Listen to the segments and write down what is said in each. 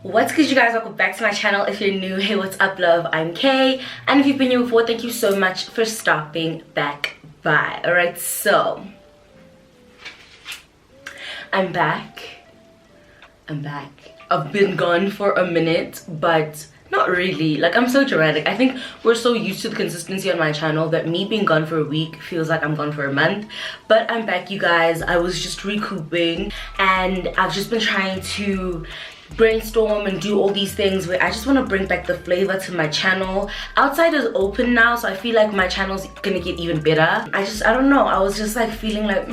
What's good, you guys? Welcome back to my channel. If you're new, hey, what's up, love? I'm Kay, and if you've been here before, thank you so much for stopping back by. All right, so I'm back. I've been gone for a minute, but not really. Like, I'm so dramatic. I think we're so used to the consistency on my channel that me being gone for a week feels like I'm gone for a month. But I'm back, you guys. I was just recouping, and I've just been trying to brainstorm and do all these things where I just want to bring back the flavor to my channel. Outside is open now, so I feel like my channel's gonna get even better. I don't know, I was just like feeling like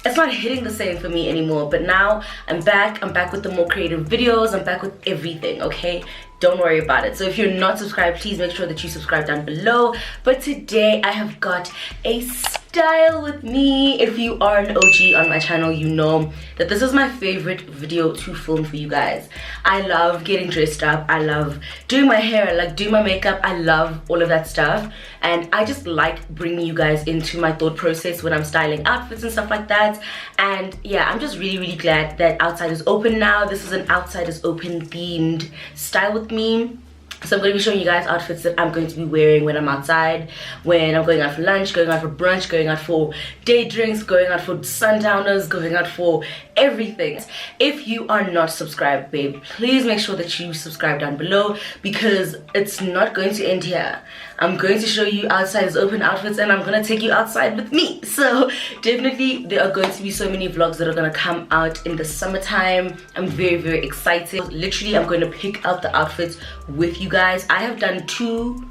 it's not hitting the same for me anymore. But now I'm back with the more creative videos. I'm back with everything, okay? Don't worry about it. So if you're not subscribed, please make sure that you subscribe down below. But today I have got a style with me. If you are an OG on my channel, you know that this is my favorite video to film for you guys. I love getting dressed up. I love doing my hair. I like doing my makeup. I love all of that stuff. And I just like bringing you guys into my thought process when I'm styling outfits and stuff like that. And yeah, I'm just really glad that outside is open now. This is an outside is open themed style with me. So I'm going to be showing you guys outfits that I'm going to be wearing when I'm outside, when I'm going out for lunch, going out for brunch, going out for day drinks, going out for sundowners, going out for everything. If you are not subscribed, babe, please make sure that you subscribe down below, because it's not going to end here. I'm going to show you outside is open outfits, and I'm going to take you outside with me. So definitely there are going to be so many vlogs that are going to come out in the summertime. I'm very excited. Literally, I'm going to pick out the outfits with you guys. I have done 2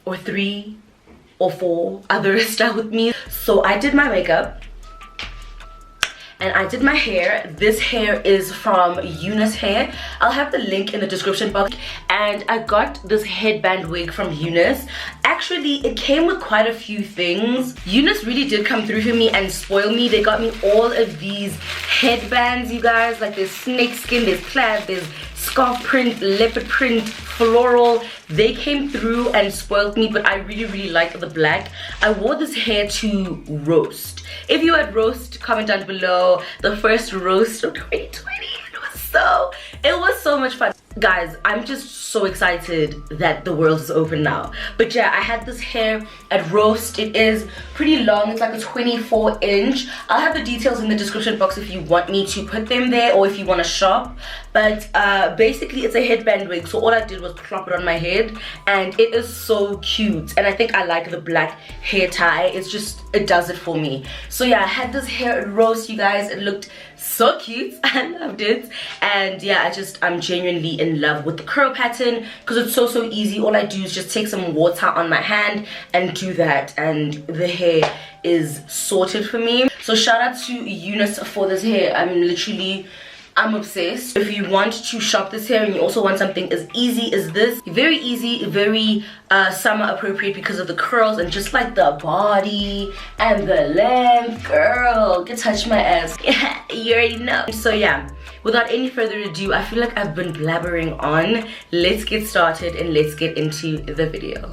or 3 or 4 other style with me. So I did my makeup and I did my hair. This hair is from UNice Hair. I'll have the link in the description box. And I got this headband wig from UNice. Actually, it came with quite a few things. UNice really did come through for me and spoil me. They got me all of these headbands, you guys. Like, there's snakeskin, there's plaid, there's scarf print, leopard print, floral. They came through and spoiled me, but I really like the black. I wore this hair to roast. If you had roast, comment down below. The first roast of 2020. It was so much fun. Guys, I'm just so excited that the world is open now. But yeah, I had this hair at roast. It is pretty long. It's like a 24-inch. I'll have the details in the description box if you want me to put them there, or if you want to shop. But basically it's a headband wig, so all I did was plop it on my head, and it is so cute. And I think I like the black hair tie. It does it for me. So yeah, I had this hair at roast, you guys. It looked so cute. I loved it. And yeah, I'm genuinely in love with the curl pattern, because it's so easy. All I do is just take some water on my hand and do that, and the hair is sorted for me. So shout out to UNice for this hair. I'm obsessed. If you want to shop this hair and you also want something as easy as this, very easy, very summer appropriate because of the curls and just like the body and the length, girl, get touch my ass. You already know. So yeah, without any further ado, I feel like I've been blabbering on. Let's get started and let's get into the video.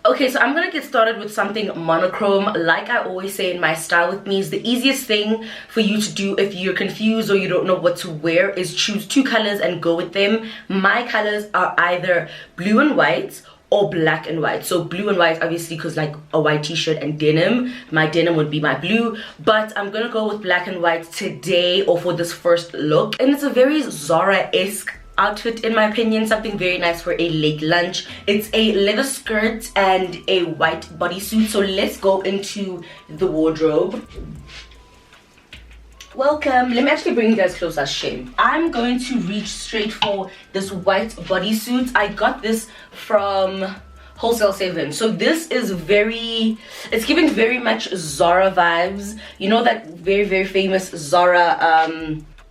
Okay, so I'm gonna get started with something monochrome. Like I always say in my style with me, is the easiest thing for you to do if you're confused or you don't know what to wear is choose 2 colors and go with them. My colors are either blue and white or black and white. So blue and white, obviously, because like a white t-shirt and denim. My denim would be my blue, but I'm gonna go with black and white today, or for this first look. And it's a very Zara-esque outfit in my opinion, something very nice for a late lunch. It's a leather skirt and a white bodysuit. So let's go into the wardrobe. Welcome. Let me actually bring you guys closer. Shame. I'm going to reach straight for this white bodysuit. I got this from Wholesale 7. So this is it's giving very much Zara vibes. You know that very famous Zara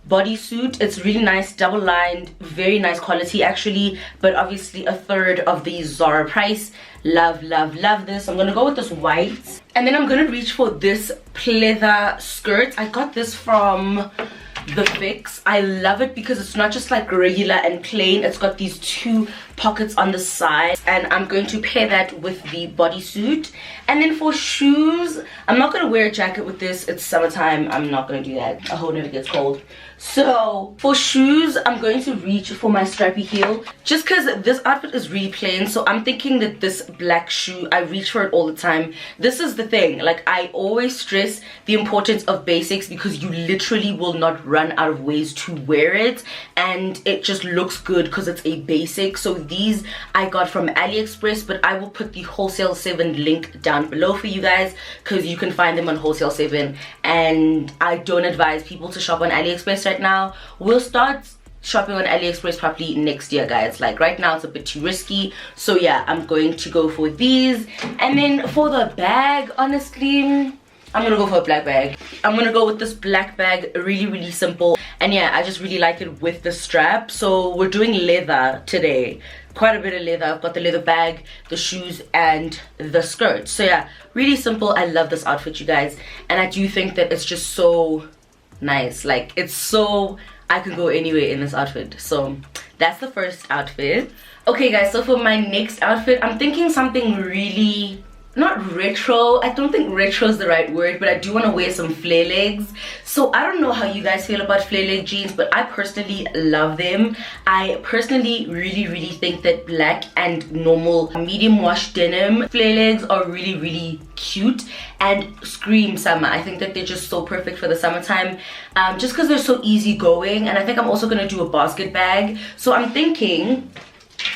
bodysuit. It's really nice, double lined, very nice quality actually, but obviously a third of the Zara price. Love this. I'm gonna go with this white, and then I'm gonna reach for this pleather skirt. I got this from the fix. I love it because it's not just like regular and plain. It's got these 2 pockets on the side, and I'm going to pair that with the bodysuit. And then for shoes, I'm not going to wear a jacket with this. It's summertime. I'm not going to do that. I hope it never gets cold. So for shoes, I'm going to reach for my strappy heel just because this outfit is really plain. So I'm thinking that this black shoe, I reach for it all the time. This is the thing, like I always stress the importance of basics because you literally will not run out of ways to wear it, and it just looks good because it's a basic. So these I got from AliExpress, but I will put the Wholesale 7 link down below for you guys because you can find them on Wholesale 7, and I don't advise people to shop on AliExpress right now. We'll start shopping on AliExpress probably next year, guys. Like right now it's a bit too risky. So yeah, I'm going to go for these. And then for the bag, honestly, I'm gonna go for a black bag. I'm gonna go with this black bag, really simple. And yeah, I just really like it with the strap. So we're doing leather today, quite a bit of leather. I've got the leather bag, the shoes, and the skirt. So yeah, really simple. I love this outfit, you guys, and I do think that it's just so nice. Like it's so, I could go anywhere in this outfit. So that's the first outfit. Okay guys, so for my next outfit, I'm thinking something really, not retro. I don't think retro is the right word, but I do want to wear some flare legs. So I don't know how you guys feel about flare leg jeans, but I personally love them. I personally really think that black and normal medium wash denim flare legs are really cute and scream summer. I think that they're just so perfect for the summertime, just because they're so easygoing. And I think I'm also gonna do a basket bag. So I'm thinking,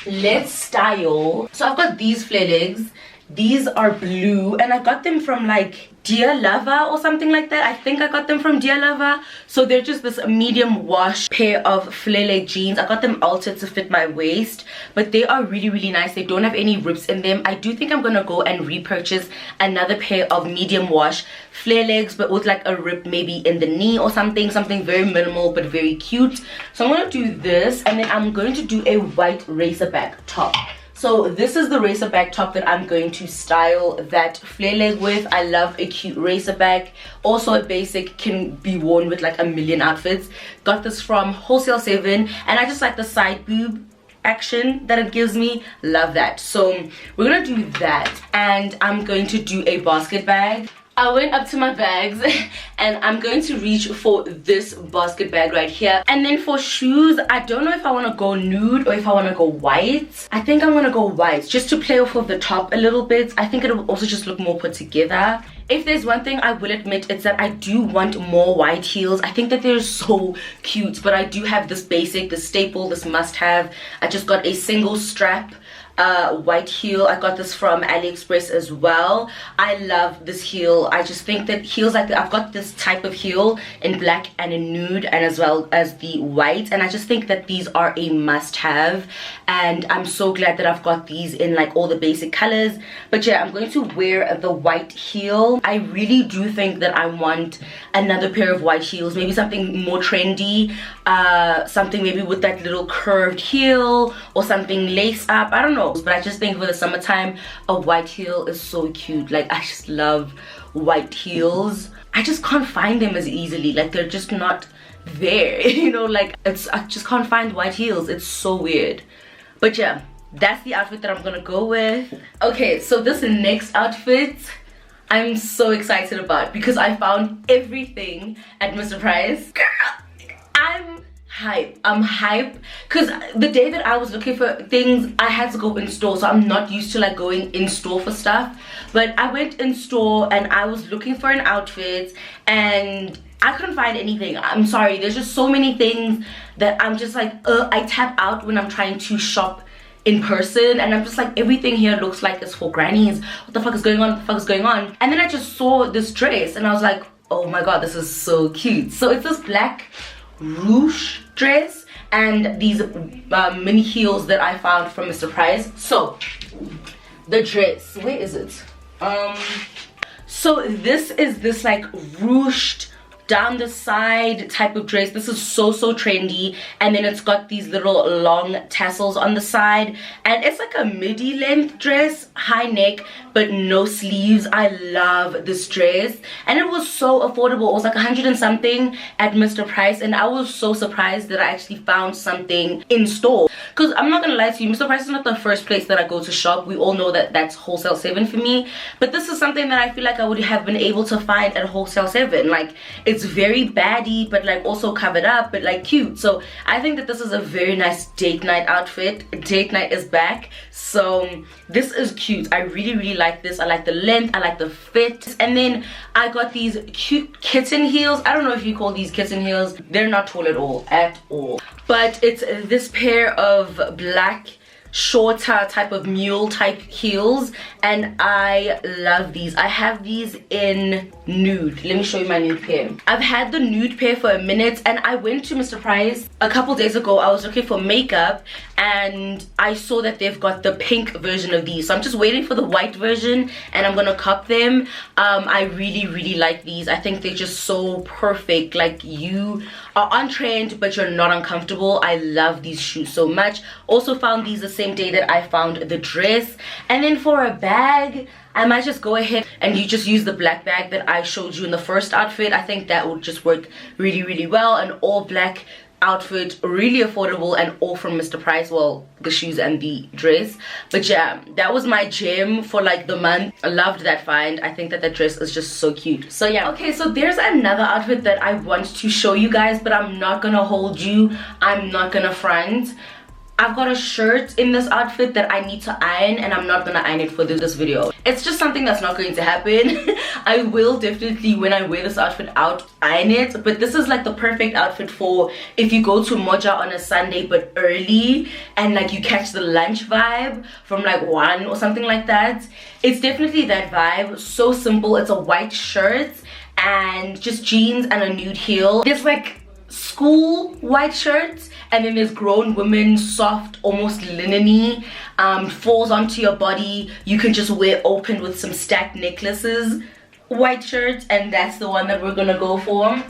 let's style. So I've got these flare legs. These are blue, and I got them from like Dear Lover or something like that. I think I got them from Dear Lover. So they're just this medium wash pair of flare leg jeans. I got them altered to fit my waist, but they are really nice. They don't have any rips in them. I do think I'm gonna go and repurchase another pair of medium wash flare legs, but with like a rip maybe in the knee or something very minimal but very cute. So I'm gonna do this, and then I'm going to do a white racerback top. So this is the racerback top that I'm going to style that flare leg with. I love a cute racerback. Also a basic, can be worn with like a million outfits. Got this from Wholesale 7, and I just like the side boob action that it gives me. Love that. So we're gonna do that, and I'm going to do a basket bag. I went up to my bags and I'm going to reach for this basket bag right here. And then for shoes, I don't know if I want to go nude or if I want to go white. I think I'm going to go white just to play off of the top a little bit. I think it'll also just look more put together. If there's one thing I will admit, it's that I do want more white heels. I think that they're so cute, but I do have this basic, this staple, this must have. I just got a single strap white heel. I got this from AliExpress as well. I love this heel. I just think that heels like that, I've got this type of heel in black and in nude, and as well as the white, and I just think that these are a must-have, and I'm so glad that I've got these in like all the basic colors. But yeah, I'm going to wear the white heel. I really do think that I want another pair of white heels, maybe something more trendy, something maybe with that little curved heel or something lace up. I don't know, but I just think for the summertime a white heel is so cute. Like I just love white heels. I just can't find them as easily. Like they're just not there, you know, like I just can't find white heels. It's so weird. But yeah, that's the outfit that I'm gonna go with. Okay, so this next outfit I'm so excited about because I found everything at Mr. Price. Girl, I'm hype because the day that I was looking for things, I had to go in store, so I'm not used to like going in store for stuff. But I went in store and I was looking for an outfit and I couldn't find anything. I'm sorry, there's just so many things that I'm just like I tap out when I'm trying to shop in person, and I'm just like, everything here looks like it's for grannies. What the fuck is going on? What the fuck is going on? And then I just saw this dress and I was like, oh my god, this is so cute. So it's this black ruche dress and these mini heels that I found from Mr. Price. So the dress, where is it? So this is this like ruched down the side type of dress. This is so trendy, and then it's got these little long tassels on the side, and it's like a midi length dress, high neck but no sleeves. I love this dress, and it was so affordable. It was like 100 and something at Mr. Price, and I was so surprised that I actually found something in store, because I'm not gonna lie to you, Mr. Price is not the first place that I go to shop. We all know that that's wholesale 7 for me, but this is something that I feel like I would have been able to find at wholesale 7. Like, it's very baddie but like also covered up but like cute. So I think that this is a very nice date night outfit. Date night is back, so this is cute. I really like this. I like the length, I like the fit. And then I got these cute kitten heels. I don't know if you call these kitten heels. They're not tall at all, but it's this pair of black shorter type of mule type heels, and I love these. I have these in nude. Let me show you my nude pair. I've had the nude pair for a minute, and I went to Mr. Price a couple days ago. I was looking for makeup and I saw that they've got the pink version of these, so I'm just waiting for the white version and I'm gonna cop them. I really like these. I think they're just so perfect. Like, you are on trend but you're not uncomfortable. I love these shoes so much. Also found these the same day that I found the dress. And then for a bag, I might just go ahead and you just use the black bag that I showed you in the first outfit. I think that would just work really well. An all black outfit, really affordable, and all from Mr. Price. Well, the shoes and the dress. But yeah, that was my gem for like the month. I loved that find. I think that that dress is just so cute. So yeah, okay, so there's another outfit that I want to show you guys, but I'm not gonna hold you, I'm not gonna front. I've got a shirt in this outfit that I need to iron, and I'm not gonna iron it for this video. It's just something that's not going to happen. I will definitely, when I wear this outfit out, iron it, but this is like the perfect outfit for if you go to Moja on a Sunday but early, and like you catch the lunch vibe from like 1 or something like that. It's definitely that vibe. So simple. It's a white shirt and just jeans and a nude heel. There's like school white shirts, and then there's grown women soft, almost linen-y, falls onto your body, you can just wear open with some stacked necklaces white shirts, and that's the one that we're gonna go for.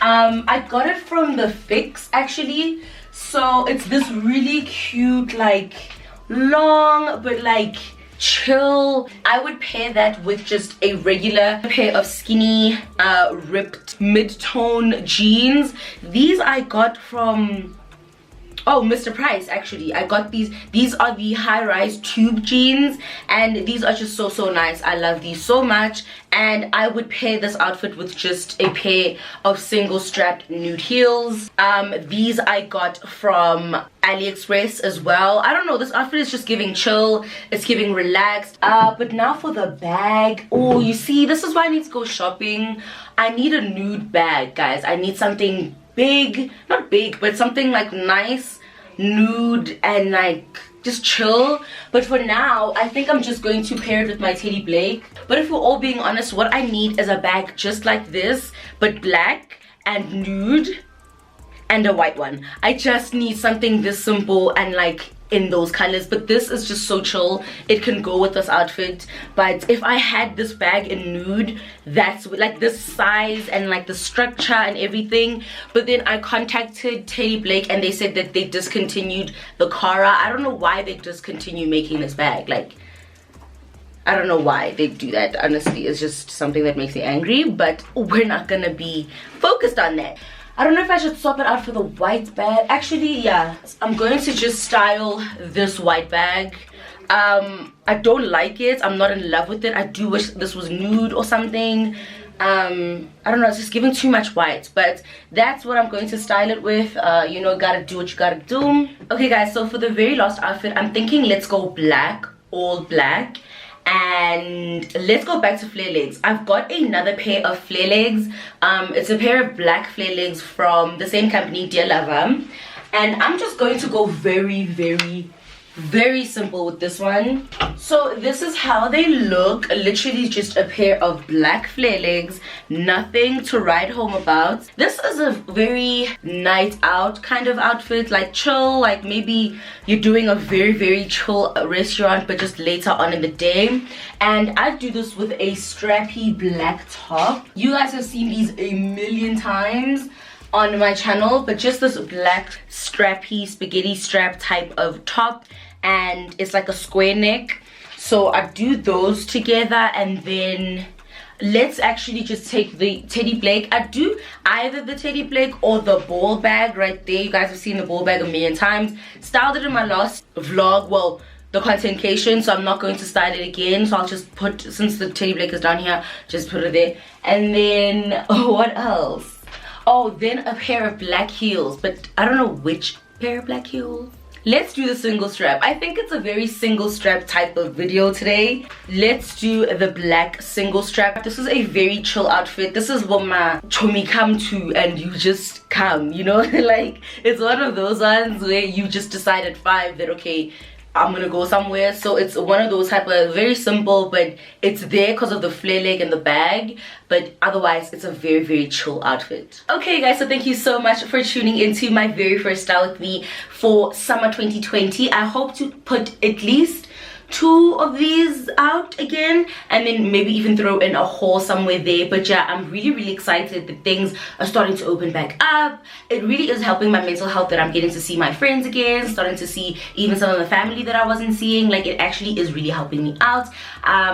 I got it from the Fix actually. So it's this really cute, like long but like chill. I would pair that with just a regular pair of skinny ripped mid-tone jeans. These I got from Mr. Price actually. I got these are the high-rise tube jeans, and these are just so nice. I love these so much, and I would pair this outfit with just a pair of single strapped nude heels. These I got from AliExpress as well. I don't know, this outfit is just giving chill, it's giving relaxed. But now for the bag. Oh, you see, this is why I need to go shopping. I need a nude bag, guys. I need something big, not big, but something like nice, nude, and like just chill. But for now, I think I'm just going to pair it with my Teddy Blake. But if we're all being honest, what I need is a bag just like this, but black and nude, and a white one. I just need something this simple and like in those colors. But this is just so chill, it can go with this outfit. But if I had this bag in nude, that's like this size and like the structure and everything. But then I contacted Teddy Blake and they said that they discontinued the Cara. I don't know why they discontinue making this bag. Like, I don't know why they do that, honestly. It's just something that makes me angry, but we're not gonna be focused on that. I don't know if I should swap it out for the white bag. Actually, yeah, I'm going to just style this white bag. I don't like it. I'm not in love with it. I do wish this was nude or something. I don't know, it's just giving too much white, but that's what I'm going to style it with. You know, gotta do what you gotta do. Okay guys, so for the very last outfit, I'm thinking let's go black, all black. And let's go back to flare legs. I've got another pair of flare legs. It's a pair of black flare legs from the same company, Dear Lover, and I'm just going to go very very simple with this one. So this is how they look. Literally just a pair of black flare legs, nothing to write home about. This is a very night out kind of outfit, like chill, like maybe you're doing a very chill restaurant but just later on in the day. And I do this with a strappy black top. You guys have seen these a million times on my channel, but just this black strappy spaghetti strap type of top, and it's like a square neck. So I do those together, and then let's actually just take the Teddy Blake. I do either the Teddy Blake or the ball bag right there. You guys have seen the ball bag a million times. Styled it in my last vlog, well, the content creation, so I'm not going to style it again. So I'll just put, since the Teddy Blake is down here, just put it there. And then what else? Oh, then a pair of black heels, but I don't know which pair of black heels. Let's do the single strap. I think it's a very single strap type of video today. Let's do the black single strap. This is a very chill outfit. This is what my chomi come to and you just come, you know? Like, it's one of those ones where you just decide at 5 that, okay, I'm gonna go somewhere. So it's one of those type of very simple, but it's there because of the flare leg and the bag, but otherwise it's a very chill outfit. Okay guys, so thank you so much for tuning into my very first style with me for summer 2020. I hope to put at least 2 of these out again, and then maybe even throw in a haul somewhere there. But yeah, I'm really excited that things are starting to open back up. It really is helping my mental health that I'm getting to see my friends again, starting to see even some of the family that I wasn't seeing. Like, it actually is really helping me out.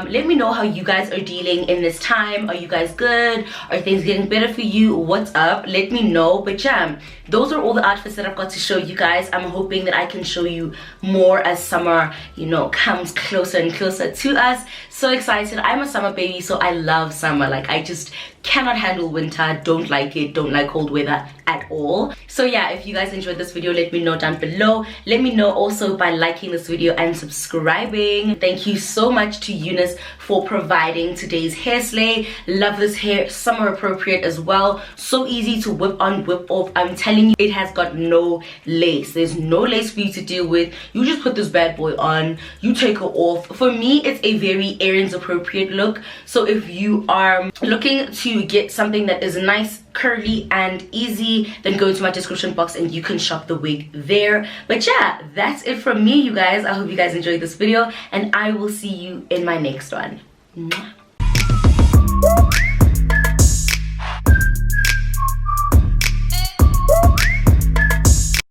Let me know how you guys are dealing in this time. Are you guys good? Are things getting better for you? What's up? Let me know. But yeah, those are all the outfits that I've got to show you guys. I'm hoping that I can show you more as summer, you know, comes closer and closer to us. So excited. I'm a summer baby, so I love summer. Like, I just cannot handle winter. Don't like it. Don't like cold weather at all. So yeah, if you guys enjoyed this video, let me know down below. Let me know also by liking this video and subscribing. Thank you so much to UNice for providing today's hair slay. Love this hair, summer appropriate as well. So easy to whip on, whip off. I'm telling you, it has got no lace. There's no lace for you to deal with. You just put this bad boy on, you take it off. For me, it's a very errands appropriate look. So if you are looking to get something that is nice, curly and easy, then go into my description box and you can shop the wig there. But yeah, that's it from me, you guys. I hope you guys enjoyed this video, and I will see you in my next one. Mwah.